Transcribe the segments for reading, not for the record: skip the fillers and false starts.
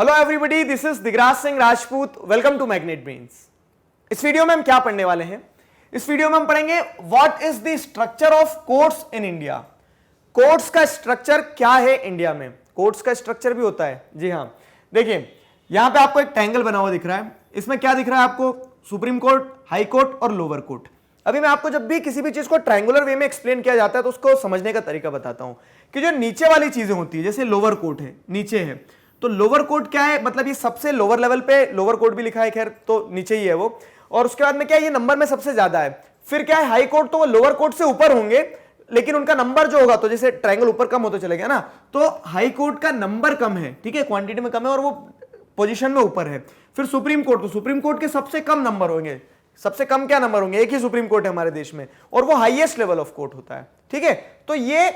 Hello everybody, this is Digraj Singh Rajput. Welcome to magnet brains. इस video में हम क्या पढ़ने वाले हैं? इस वीडियो में हम पढ़ेंगे what is the structure of courts in India. Courts का स्ट्रक्चर क्या है इंडिया में? कोर्ट्स का स्ट्रक्चर भी होता है, जी हाँ। देखिए यहां पे आपको एक ट्रायंगल बना हुआ दिख रहा है। इसमें क्या दिख रहा है आपको? सुप्रीम कोर्ट, हाई कोर्ट और लोअर कोर्ट। अभी मैं आपको जब भी किसी भी चीज को ट्रायंगुलर वे में एक्सप्लेन किया जाता है तो उसको समझने का तरीका बताता हूं कि जो नीचे वाली चीजें होती है, जैसे लोअर कोर्ट है, नीचे है, तो लोअर कोर्ट क्या है? मतलब ये सबसे लोअर लेवल पे लोअर कोर्ट भी लिखा है, खैर तो नीचे ही है वो। और उसके बाद में क्या है, ये नंबर में सबसे ज्यादा है। फिर क्या है, हाई कोर्ट, तो वो लोअर कोर्ट से ऊपर होंगे लेकिन उनका नंबर जो होगा, तो जैसे ट्रायंगल ऊपर कम होता चलेगा ना, तो हाई कोर्ट का नंबर कम है, ठीक है, क्वांटिटी में कम है और वो पोजीशन में ऊपर है। फिर सुप्रीम कोर्ट, तो सुप्रीम कोर्ट के सबसे कम नंबर होंगे। सबसे कम क्या नंबर होंगे? एक ही सुप्रीम कोर्ट है हमारे देश में और वो हाईएस्ट लेवल ऑफ कोर्ट होता है, ठीक है। तो ये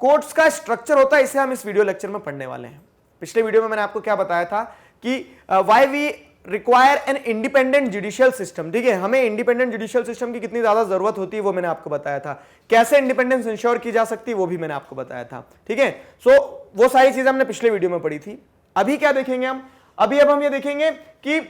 कोर्ट्स का स्ट्रक्चर होता है, इसे हम इस वीडियो लेक्चर में पढ़ने वाले हैं। पिछले वीडियो में मैंने आपको क्या बताया था कि why we require an independent judicial system, ठीक है। हमें इंडिपेंडेंट जुडिशियल सिस्टम की कितनी ज्यादा जरूरत होती है वो मैंने आपको बताया था। कैसे इंडिपेंडेंस इंश्योर की जा सकती है वो भी मैंने आपको बताया था, ठीक है। सो वो सारी चीजें हमने पिछले वीडियो में पढ़ी थी। अभी क्या देखेंगे हम? अब हम ये देखेंगे कि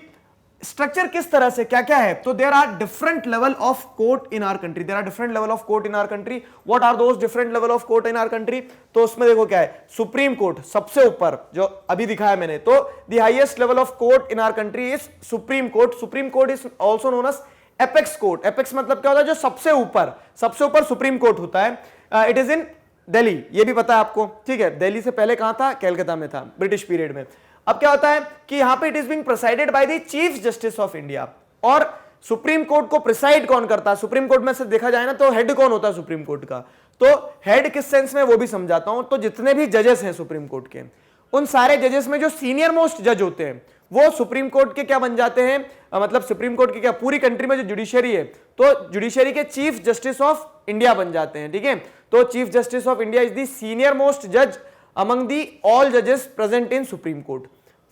स्ट्रक्चर किस तरह से क्या क्या है। तो there are different level of court in our country. There are different level of court in our country. What are those different level of court in our country? तो उसमें देखो क्या है, सुप्रीम कोर्ट सबसे ऊपर जो अभी दिखाया मैंने, तो the highest level of court in our country is supreme court. Supreme court is also known as apex court. Apex मतलब क्या होता है? जो सबसे ऊपर सुप्रीम कोर्ट होता है। इट इज इन दिल्ली, ये भी पता है आपको, ठीक है। दिल्ली से पहले कहां था? कलकत्ता में था, ब्रिटिश पीरियड में। अब क्या होता है कि यहां पे it is being presided by the chief justice of India. और सुप्रीम कोर्ट को प्रिसाइड कौन करता है? सुप्रीम कोर्ट में से देखा जाए ना तो हेड कौन होता है सुप्रीम कोर्ट का? तो हेड किस सेंस में वो भी समझाता हूं। तो जितने भी जजेस हैं सुप्रीम कोर्ट के, उन सारे जजेस में जो सीनियर मोस्ट जज होते हैं वो सुप्रीम कोर्ट के क्या बन जाते हैं? मतलब सुप्रीम कोर्ट की क्या पूरी कंट्री में जो जुडिशरी है, तो जुडिशरी के चीफ जस्टिस ऑफ इंडिया बन जाते हैं, ठीक है। तो chief justice of India is the senior most जज अमंग दी ऑल जजेस present in supreme court.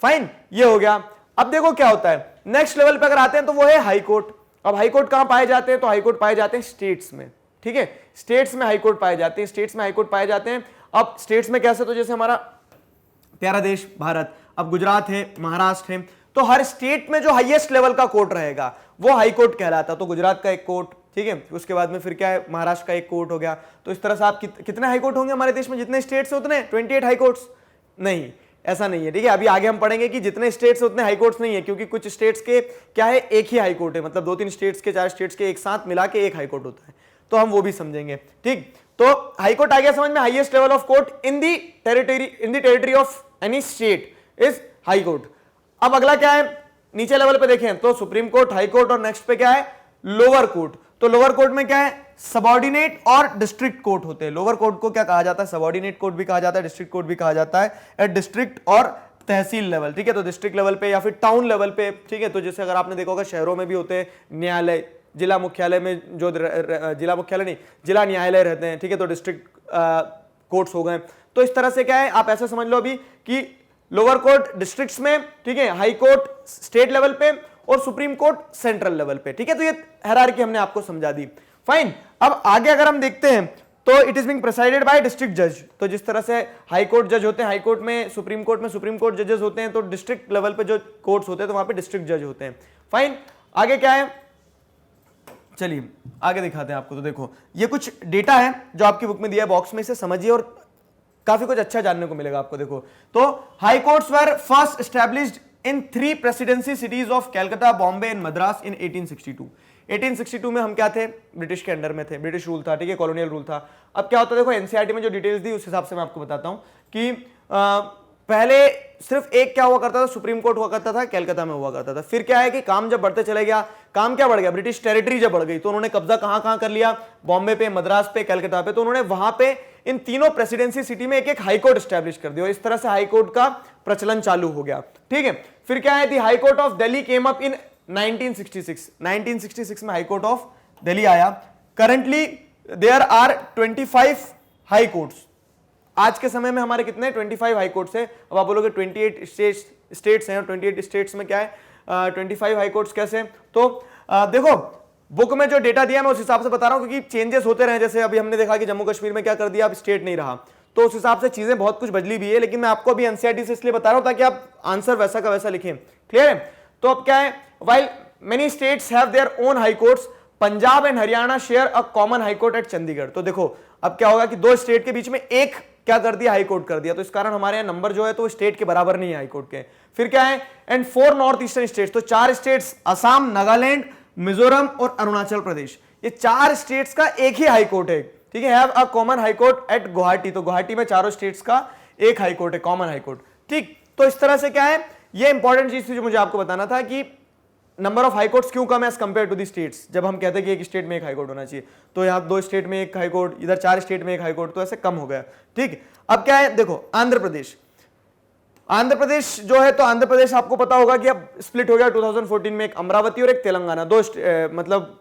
Fine, ये हो गया। अब देखो क्या होता है, नेक्स्ट लेवल पे अगर आते हैं तो वो है हाई कोर्ट। अब हाई कोर्ट कहां पाए जाते हैं? तो हाई कोर्ट पाए जाते हैं स्टेट्स में, ठीक है। स्टेट्स में हाई कोर्ट पाए जाते हैं, स्टेट्स में हाई कोर्ट पाए जाते हैं। अब स्टेट्स में कैसे? तो जैसे हमारा प्यारा देश भारत, अब गुजरात है, महाराष्ट्र है, तो हर स्टेट में जो हाईएस्ट लेवल का कोर्ट रहेगा वो हाई कोर्ट कहलाता है। तो गुजरात का एक कोर्ट, ठीक है। उसके बाद में फिर क्या है, महाराष्ट्र का एक कोर्ट हो गया। तो इस तरह से आप कितने हाई कोर्ट होंगे हमारे देश में? जितने स्टेट्स हैं उतने 28 हाई कोर्ट्स? नहीं, ऐसा नहीं है, ठीक है। अभी आगे हम पढ़ेंगे कि जितने स्टेट्स उतने हाई कोर्ट्स नहीं है, क्योंकि कुछ स्टेट्स के क्या है, एक ही हाई कोर्ट है, मतलब 2-3 स्टेट्स के, 4 स्टेट्स के एक साथ मिला के एक हाई कोर्ट होता है। तो हम वो भी समझेंगे, ठीक। तो हाई कोर्ट आ गया समझ में। Highest level of court in the territory of any state is high court. अब अगला क्या है, नीचे लेवल पे देखें तो सुप्रीम कोर्ट, हाई कोर्ट और नेक्स्ट पे क्या है, लोअर कोर्ट। तो लोअर कोर्ट में क्या है, सबऑर्डिनेट और डिस्ट्रिक्ट कोर्ट होते हैं। लोअर कोर्ट को क्या कहा जाता है? सबऑर्डिनेट कोर्ट भी कहा जाता है, डिस्ट्रिक्ट कोर्ट भी कहा जाता है, एट डिस्ट्रिक्ट और तहसील लेवल, ठीक है। तो डिस्ट्रिक्ट लेवल पे या फिर टाउन लेवल पे, ठीक है। तो जैसे अगर आपने देखा होगा शहरों में भी होते हैं न्यायालय, जिला मुख्यालय में जो जिला मुख्यालय नहीं, जिला न्यायालय रहते हैं, ठीक है। तो डिस्ट्रिक्ट कोर्ट्स हो गए। तो इस तरह से क्या है, आप ऐसा समझ लो अभी कि लोअर कोर्ट डिस्ट्रिक्ट्स में, ठीक है, हाई कोर्ट स्टेट लेवल पे और सुप्रीम कोर्ट सेंट्रल लेवल पे, ठीक है। तो ये हायरार्की हमने आपको समझा दी। फाइन, अब आगे अगर हम देखते हैं तो it is being presided bye district जज। तो जिस तरह से हाई कोर्ट जज होते हैं, हाई कोर्ट में सुप्रीम कोर्ट जजेस होते हैं, तो डिस्ट्रिक्ट लेवल पे जो कोर्ट्स होते हैं तो वहां पे डिस्ट्रिक्ट जज होते हैं। फाइन, आगे क्या है, चलिए आगे दिखाते हैं आपको। तो देखो ये कुछ डेटा है जो आपकी बुक में दिया है बॉक्स में, इसे समझिए और काफी कुछ अच्छा जानने को मिलेगा आपको। देखो तो high courts were first established in 3 presidency cities of Calcutta, Bombay and Madras in 1862। 1862 में हम क्या थे, ब्रिटिश के अंडर में थे, ब्रिटिश रूल था, ठीक है, कॉलोनियल रूल था। अब क्या होता है, देखो एनसीईआरटी में जो डिटेल्स दी उस हिसाब से मैं आपको बताता हूं कि पहले सिर्फ एक क्या हुआ करता था, सुप्रीम कोर्ट हुआ करता था, कलकत्ता में हुआ करता था। फिर क्या है कि काम जब बढ़ते चले गया, काम क्या बढ़ गया, ब्रिटिश टेरिटरी जब बढ़ गई तो उन्होंने कब्जा कहां कहां कर लिया, बॉम्बे पे, मद्रास पे, कलकत्ता पे। तो उन्होंने वहां पे इन तीनों प्रेसिडेंसी सिटी में एक एक हाई कोर्ट स्टैब्लिश कर दिया। इस तरह से हाई कोर्ट का प्रचलन चालू हो गया, ठीक है। फिर क्या है, the high court of Delhi came up in 1966 में हाई कोर्ट ऑफ दिल्ली आया। Currently there are 25 high courts. आज के समय में हमारे कितने 25 हाई कोर्ट्स है। अब आप बोलोगे 28 स्टेट्स हैं और 28 स्टेट्स में क्या है 25 हाई कोर्ट्स कैसे? तो देखो बुक में जो डेटा दिया मैं उस हिसाब से बता रहा हूं, क्योंकि चेंजेस होते रहे। जैसे अभी हमने देखा कि जम्मू कश्मीर में क्या कर दिया, अब स्टेट नहीं रहा, तो उस हिसाब से चीजें बहुत कुछ बदली भी है, लेकिन मैं आपको अभी एनसीईआरटी से इसलिए बता रहा हूं ताकि आप आंसर वैसा का वैसा लिखें। क्लियर है? तो अब क्या है, while many states have their own high courts, Punjab and Haryana share a common high court eight Chandigarh. तो देखो अब क्या होगा कि दो स्टेट के बीच में एक क्या कर दिया, हाई कोर्ट कर दिया, तो इस कारण हमारे यहाँ नंबर जो है तो स्टेट के बराबर नहीं है हाई कोर्ट के। फिर क्या है, एंड 4 नॉर्थ ईस्टर्न स्टेट्स, तो 4 स्टेट्स असम, नागालैंड, मिजोरम और अरुणाचल प्रदेश, ये 4 स्टेट्स का एक ही हाई कोर्ट है। ठीक है, have a common high court eight Guwahati, तो गुवाहाटी में चारों स्टेट्स का एक हाई कोर्ट है, कॉमन हाई कोर्ट। ठीक, तो इस तरह से क्या है, ये इंपॉर्टेंट चीज थी जो मुझे आपको बताना था कि नंबर ऑफ हाई कोर्ट्स क्यों कम है as compare to the states. जब हम कहते हैं कि एक स्टेट में एक हाई कोर्ट होना चाहिए, तो यहाँ 2 स्टेट में एक हाई कोर्ट, इधर 4 स्टेट में एक हाई कोर्ट, तो ऐसे कम हो गया। ठीक, अब क्या है, देखो आंध्र प्रदेश, आंध्र प्रदेश जो है, तो आंध्र प्रदेश आपको पता होगा कि अब स्प्लिट हो गया 2014 में, एक अमरावती और एक तेलंगाना, मतलब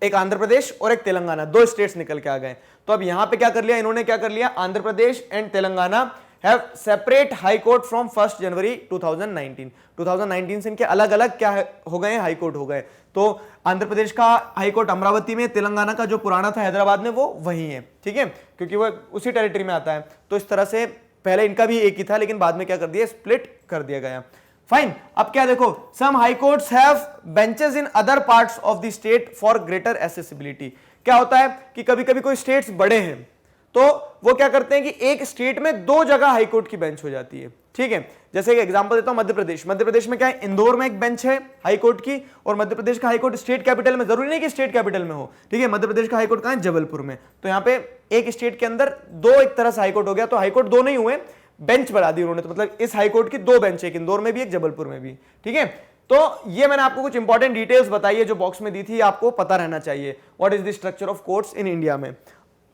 एक आंध्र प्रदेश और एक तेलंगाना, 2 स्टेट्स निकल के आ गए। तो अब यहां पे क्या कर लिया इन्होंने, क्या कर लिया, Andhra Pradesh and Telangana have separate high court from 1 January 2019। 2019 से इनके अलग अलग क्या हो गए, हाई कोर्ट हो गए। तो आंध्र प्रदेश का हाई कोर्ट अमरावती में, तेलंगाना का जो पुराना था हैदराबाद में वो वही है। ठीक है, क्योंकि वो उसी टेरिटरी में आता है। तो इस तरह से पहले इनका भी एक ही था, लेकिन बाद में क्या कर दिया, स्प्लिट कर दिया गया। फाइन, अब क्या देखो, some high courts have benches in other parts of the state for greater accessibility. क्या होता है कि कभी कभी कोई स्टेट्स बड़े हैं तो वो क्या करते हैं कि एक स्टेट में 2 जगह हाई कोर्ट की बेंच हो जाती है। ठीक है, जैसे एक एग्जांपल देता हूं, मध्य प्रदेश, मध्य प्रदेश में क्या है, इंदौर में एक बेंच है हाई कोर्ट की, और मध्य प्रदेश का हाई कोर्ट स्टेट कैपिटल में, जरूरी नहीं कि स्टेट कैपिटल में हो। ठीक है, मध्य प्रदेश का हाई कोर्ट कहां है, जबलपुर में। तो यहां पे एक स्टेट के अंदर 2 एक तरह से हाई कोर्ट हो गया, तो हाई कोर्ट 2 नहीं हुए, बेंच बढ़ा दी उन्होंने। तो मतलब इस हाई कोर्ट की 2 बेंच है, एक इंदौर में भी एक जबलपुर में भी। ठीक है, तो ये मैंने आपको कुछ इंपॉर्टेंट डिटेल्स बताई है जो बॉक्स में दी थी, आपको पता रहना चाहिए what is the structure of courts in India में।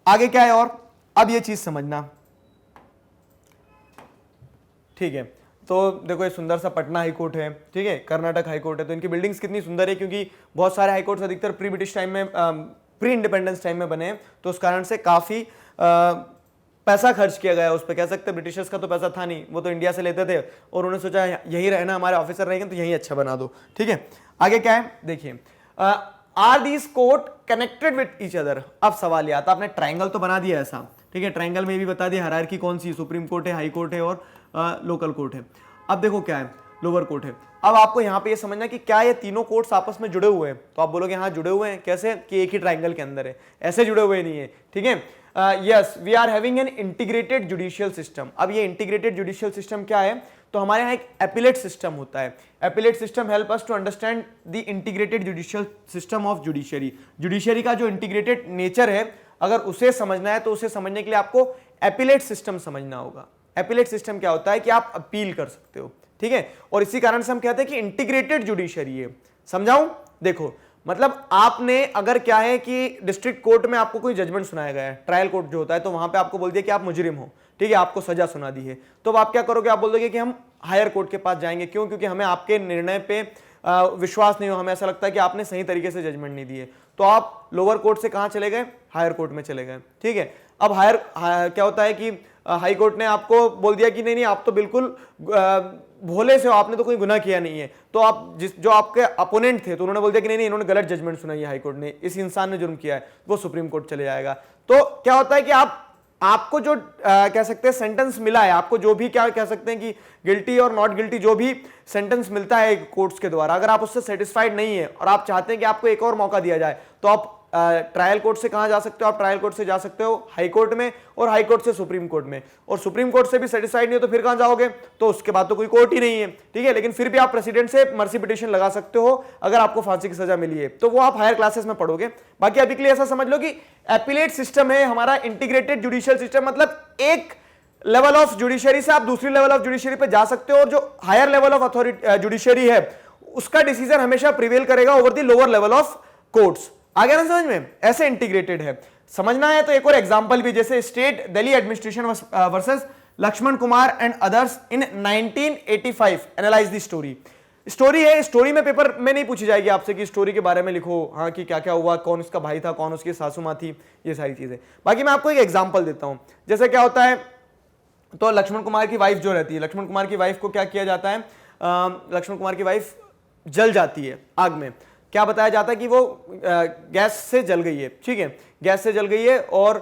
आगे क्या है, और अब ये चीज समझना। ठीक है, तो देखो ये सुंदर सा पटना हाई कोर्ट है, ठीक है, कर्नाटक हाई कोर्ट है। तो इनकी बिल्डिंग्स कितनी सुंदर है, क्योंकि बहुत सारे हाई कोर्ट्स अधिकतर प्री ब्रिटिश टाइम में, प्री इंडिपेंडेंस टाइम में बने हैं, तो उस कारण से काफी पैसा खर्च किया गया उस पर। कह सकते हैं ब्रिटिशर्स का तो पैसा था नहीं, वो तो इंडिया से लेते थे और उन्होंने सोचा यही रहना, हमारे ऑफिसर रहेंगे तो यही अच्छा बना दो। ठीक है, आगे क्या है देखिए, are these court connected with each other. अब सवाल ये आता, आपने ट्राइंगल तो बना दिया ऐसा, ठीक है, ट्राइंगल में भी बता दिया हायरार्की कौन सी, सुप्रीम कोर्ट है, हाई कोर्ट है और लोकल कोर्ट है। अब देखो क्या है, लोअर कोर्ट है। अब आपको यहाँ पे ये समझना कि क्या ये तीनों कोर्ट्स आपस में जुड़े हुए हैं, तो आप बोलोगे हाँ जुड़े हुए हैं, कैसे, कि एक ही ट्राइंगल के अंदर है, ऐसे जुड़े हुए नहीं है। ठीक है, yes we are having an integrated judicial system. अब ये इंटीग्रेटेड जुडिशियल सिस्टम क्या है, तो हमारे यहाँ एक एपिलेट सिस्टम होता है। Appellate system help us to understand the integrated judicial system of judiciary. Judiciary का जो इंटीग्रेटेड नेचर है, अगर उसे समझना है तो उसे समझने के लिए आपको एपिलेट सिस्टम समझना होगा। एपिलेट सिस्टम क्या होता है कि आप अपील कर सकते हो, ठीक है, और इसी कारण से हम कहते हैं कि इंटीग्रेटेड जुडिशरी है। समझाऊं, देखो मतलब आपने अगर क्या है कि डिस्ट्रिक्ट कोर्ट में आपको कोई जजमेंट सुनाया गया है, ट्रायल कोर्ट जो होता है, तो वहां पे आपको बोल दिया कि आप मुजरिम हो, ठीक है, आपको सजा सुना दी है, तो अब आप क्या करोगे, आप बोल दोगे कि हम हायर कोर्ट के पास जाएंगे। क्यों? क्योंकि हमें आपके निर्णय पे विश्वास नहीं हो, हमें ऐसा लगता है कि आपने सही तरीके से जजमेंट नहीं दिए। तो आप लोअर कोर्ट से कहां चले गए, हायर कोर्ट में चले गए। ठीक है, अब क्या होता है कि हाई कोर्ट ने आपको बोल दिया कि नहीं आप तो बिल्कुल भोले से हो, आपने तो कोई गुनाह किया नहीं है, तो आप जो आपके अपोनेंट थे तो उन्होंने बोल दिया कि नहीं इन्होंने गलत जजमेंट सुनाई है हाई कोर्ट ने, इस इंसान ने जुर्म किया है, वो सुप्रीम कोर्ट चले जाएगा। तो क्या होता है कि आपको जो कह सकते हैं सेंटेंस मिला है, आपको जो भी क्या कह सकते हैं कि गिल्टी और नॉट गिल्टी जो भी सेंटेंस मिलता है कोर्ट्स के द्वारा, अगर आप उससे सेटिस्फाइड नहीं है और आप चाहते हैं कि आपको एक और मौका दिया जाए, तो आप ट्रायल कोर्ट से कहां जा सकते हो, आप ट्रायल कोर्ट से जा सकते हो हाई कोर्ट में, और हाई कोर्ट से सुप्रीम कोर्ट में, और सुप्रीम कोर्ट से भी सेटिस्फाइड नहीं हो तो फिर कहां जाओगे, तो उसके बाद तो कोई कोर्ट ही नहीं है। ठीक है, लेकिन फिर भी आप प्रेसिडेंट से मर्सी पिटीशन लगा सकते हो अगर आपको फांसी की सजा मिली है, तो वो आप हायर क्लासेस में पढ़ोगे। बाकी अभी के लिए ऐसा समझ लो कि एपिलेट सिस्टम है हमारा इंटीग्रेटेड जुडिशियल सिस्टम, मतलब एक लेवल ऑफ जुडिशरी से आप दूसरी लेवल ऑफ जुडिशरी पे जा सकते हो, और जो higher level of authority judiciary है उसका डिसीजन हमेशा प्रिवेल करेगा over the lower level of courts. आ गया ना समझ में, ऐसे इंटीग्रेटेड है। समझना है तो एक और एग्जांपल भी, जैसे state Delhi administration versus Laxman Kumar and others in 1985, analyse the story. Story है, स्टोरी में पेपर में नहीं पूछी जाएगी आपसे कि स्टोरी के बारे में लिखो, हाँ कि क्या क्या हुआ, कौन इसका भाई था, कौन उसकी सासू माँ थी, ये सारी चीजें। बाकी मैं आपको एक एग्जाम्पल देता हूं, जैसे क्या होता है, तो लक्ष्मण कुमार की वाइफ जो रहती है, लक्ष्मण कुमार की वाइफ को क्या किया जाता है, लक्ष्मण कुमार की वाइफ जल जाती है आग में। क्या बताया जाता है कि वो गैस से जल गई है, ठीक है, गैस से जल गई है, और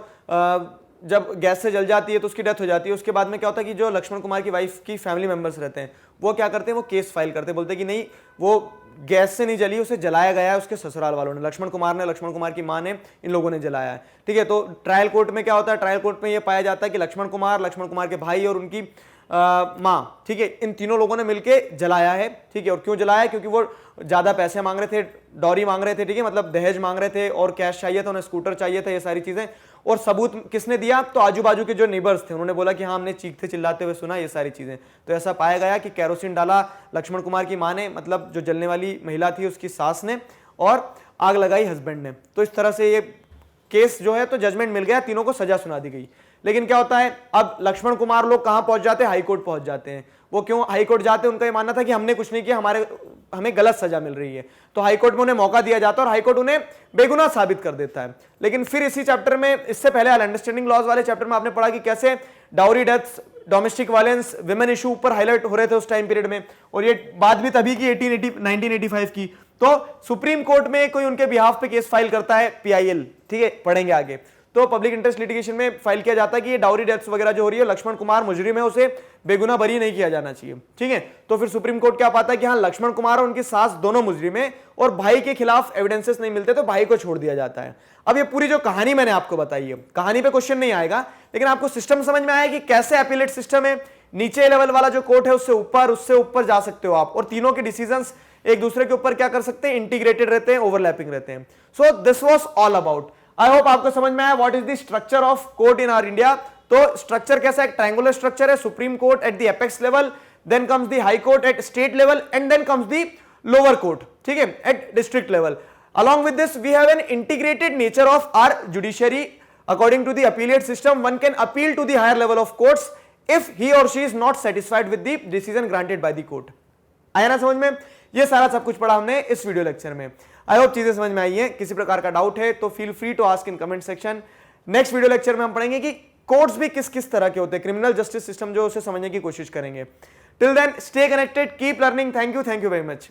जब गैस से जल जाती है तो उसकी डेथ हो जाती है। उसके बाद में क्या होता है कि जो लक्ष्मण कुमार की वाइफ की फैमिली मेंबर्स रहते हैं वो क्या करते हैं, वो केस फाइल करते हैं, बोलते हैं कि नहीं वो गैस से नहीं जली, उसे जलाया गया है उसके ससुराल वालों ने, लक्ष्मण कुमार ने, लक्ष्मण कुमार की मां ने, इन लोगों ने जलाया है। ठीक है, तो ट्रायल कोर्ट में क्या होता है, ट्रायल कोर्ट में ये पाया जाता है कि लक्ष्मण कुमार के भाई और उनकी मां, ठीक है, इन तीनों लोगों ने मिलकर जलाया है। ठीक है, और क्यों जलाया है, क्योंकि वो ज्यादा पैसे मांग रहे थे, डॉरी मांग रहे थे, ठीक है, मतलब दहेज मांग रहे थे और कैश चाहिए था, उन्हें स्कूटर चाहिए था, ये सारी चीजें। और सबूत किसने दिया, तो आजू बाजू के जो नेबर्स थे उन्होंने बोला कि हाँ हमने चीखते चिल्लाते हुए सुना ये सारी चीजें। तो ऐसा पाया गया कि केरोसिन डाला लक्ष्मण कुमार की मां ने, मतलब जो जलने वाली महिला थी उसकी सास ने, और आग लगाई हस्बैंड ने। तो इस तरह से ये केस जो है तो जजमेंट मिल गया, तीनों को सजा सुना दी गई। लेकिन क्या होता है, अब लक्ष्मण कुमार लोग कहां पहुंच जाते हैं, हाईकोर्ट पहुंच जाते हैं। वो क्यों हाईकोर्ट जाते हैं, उनका ये मानना था कि हमने कुछ नहीं किया, हमें गलत सजा मिल रही है। तो हाईकोर्ट में उन्हें मौका दिया जाता है और हाईकोर्ट उन्हें बेगुनाह साबित कर देता है। लेकिन फिर इसी चैप्टर में, इससे पहले अंडरस्टैंडिंग लॉज वाले चैप्टर में आपने पढ़ा कि कैसे dowry deaths, domestic violence, women issue ऊपर हाईलाइट हो रहे थे उस टाइम पीरियड में। और ये बात भी तभी की 1985 की। तो सुप्रीम कोर्ट में कोई उनके बिहाफ पे केस फाइल करता है, PIL, ठीक है, पढ़ेंगे आगे। तो पब्लिक इंटरेस्ट लिटिगेशन में फाइल किया जाता है कि ये डाउरी डेथ्स वगैरह जो हो रही है, लक्ष्मण कुमार मुजरिम है, उसे बेगुनाह बरी नहीं किया जाना चाहिए। ठीक है, तो फिर सुप्रीम कोर्ट क्या पाता है कि हाँ लक्ष्मण कुमार और उनकी सास दोनों मुजरिम है और भाई के खिलाफ एविडेंसेस नहीं मिलते, तो भाई को छोड़ दिया जाता है। अब ये पूरी जो कहानी मैंने आपको बताई है, कहानी पे क्वेश्चन नहीं आएगा, लेकिन आपको सिस्टम समझ में आया कि कैसे अपीलेट सिस्टम है, नीचे लेवल वाला जो कोर्ट है उससे ऊपर जा सकते हो आप, और तीनों के डिसीजंस एक दूसरे के ऊपर क्या कर सकते हैं, इंटीग्रेटेड रहते हैं, ओवरलैपिंग रहते हैं। So this was all about, I hope आपको समझ में आया what is the structure of court in our India. तो स्ट्रक्चर कैसा है, ट्रायंगुलर स्ट्रक्चर है, supreme court at the apex level, then comes the high court at state level, and then comes the lower court, ठीक है, at district level. Along with this, we have an integrated nature of our judiciary. According to the appellate system, one can appeal to the higher level of courts if he or she is not satisfied with the decision granted by the court. आया ना समझ में? ये सारा सब कुछ पढ़ा हमने इस वीडियो लेक्चर में। आई होप चीजें समझ में आई हैं। किसी प्रकार का डाउट है तो feel free to ask in comment section. Next video lecture में हम पढ़ेंगे कि कोर्ट्स भी किस किस तरह के होते हैं, क्रिमिनल जस्टिस सिस्टम जो, उसे समझने की कोशिश करेंगे। Till then stay connected, keep learning. Thank you very much.